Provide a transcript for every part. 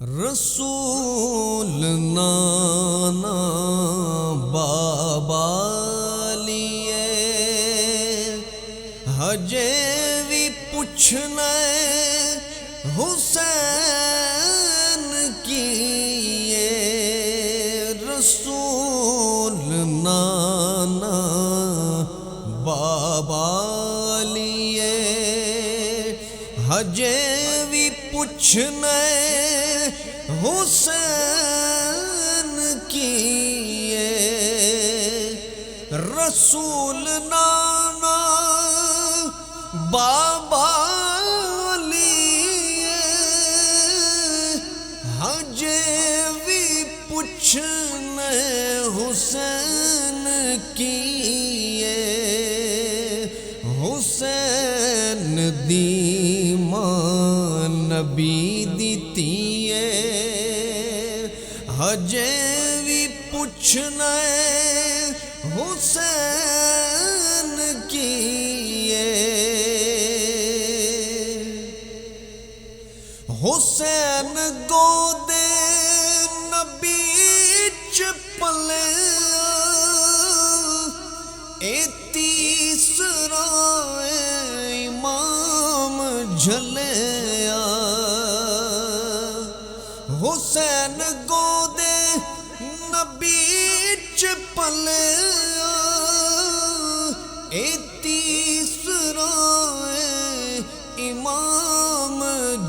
رسول نانا بابا لیے ہجے بھی پوچھنا حسین کیے رسول نانا بابا لیے ہجے بھی پوچھنا حسین کیے رسول نانا بابا لیے ہجے بھی پوچھنے حسین کیے حسین دی ماں نبی دیتی ہجے بھی پوچھنا حسین کیے حسین گودے نبی چپلے اے تیسرا امام جھلیا حسین گودے نبی چپلیا اے تیسرا امام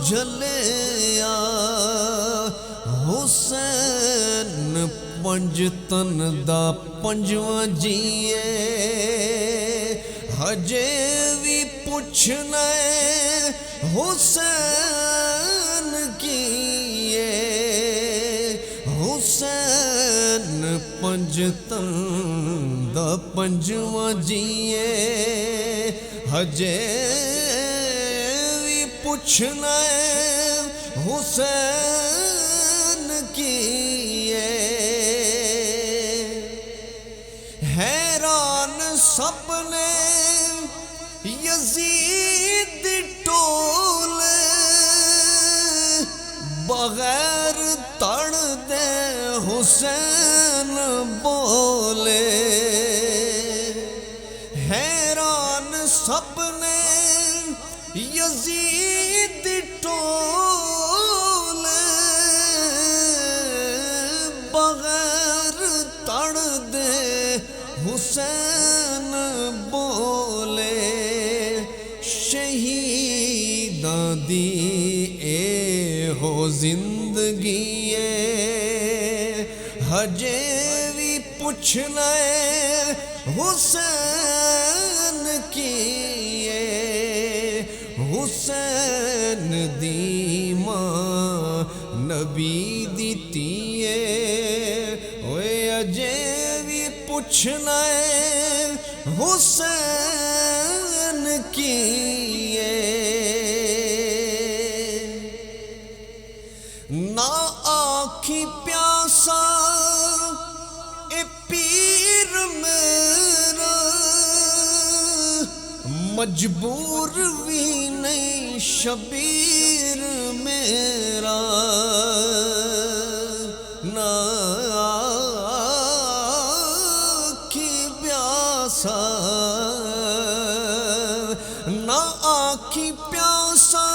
جھلیا حسین پنجتن دا پنجواں جیے ہجے بھی پوچھنا حسین کیے حسین پنجتن دا پنجواں جیے ہجے بھی پوچھنا حسین کیے حیران سب نے یزید ٹولے بغیر تڑ دے حسین بولے حیران سب نے یزید ٹولے بغیر تڑ دے حسین بولے شہیداں دی اے ہو زندگی ہجے بھی پوچھنا حسین کیے حسین دی ماں نبی دیتی اوے اجے بھی پوچھنا حسین کیے نہ آنکھی پیاسا اے پیر میرا مجبور بھی نہیں شبیر میرا نہ آنکھی پیاسا نہ آنکھی پیاسا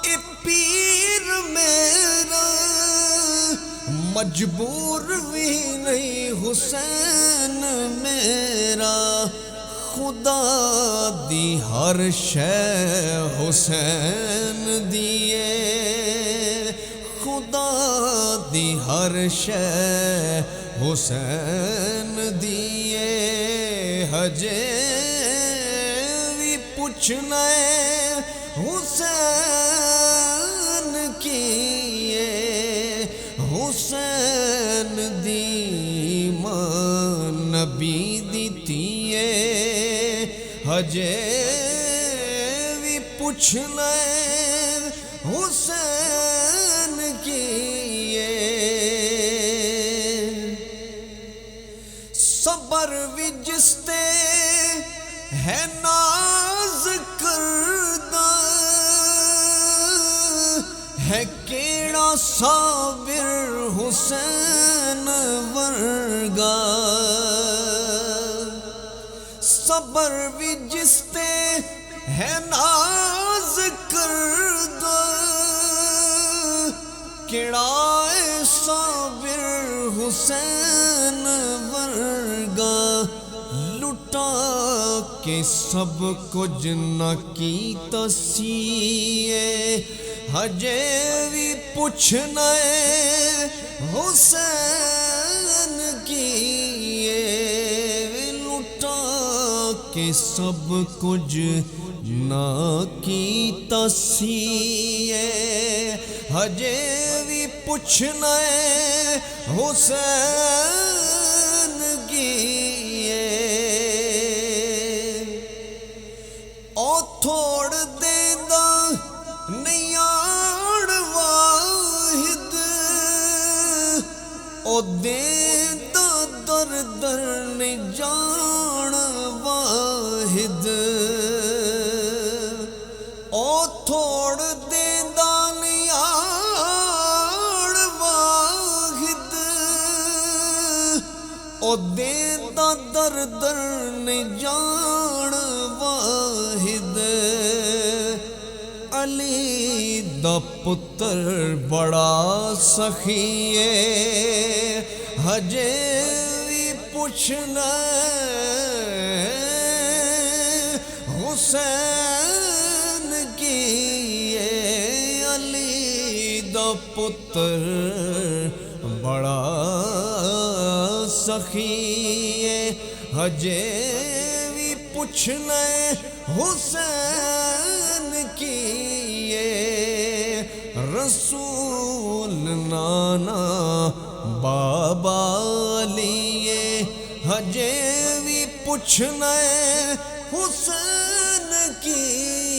اے پیر میرا مجبور بھی نہیں حسین میرا خدا دی ہر شے حسین دیے خدا دی ہر شے حسین دیے ہجے بھی پوچھنا حسین کیے حسین دی ماں نبی دیتی ہجے بھی پوچھنا حسین کیے صبر بھی جس تے ہے ناز کردہ ہے کیڑا صابر حسین ورگا صبر بھی جس تے ہے ناز کردہ کیڑا اے صابر حسین ورگا لٹا کے سب کچھ نہ کیتا سی ہجے بھی پوچھنا ہے حسین کی لٹا کے سب کچھ نہ کیتا سی ہجے بھی پوچھنا ہے حسین کی او تھوڑ دے دا نیاڑ واحد او دے دا در در جان واحد او تھوڑ دے دا نیاڑ واحد او دے دا در در جان واحد علی دا پتر بڑا سخی ہے ہجے بھی پوچھنا حسین کی علی دا پتر بڑا سخی ہے ہجے بھی پوچھنا حسین کی رسول نانا بابا لیے ہجے بھی پوچھنا حسین کی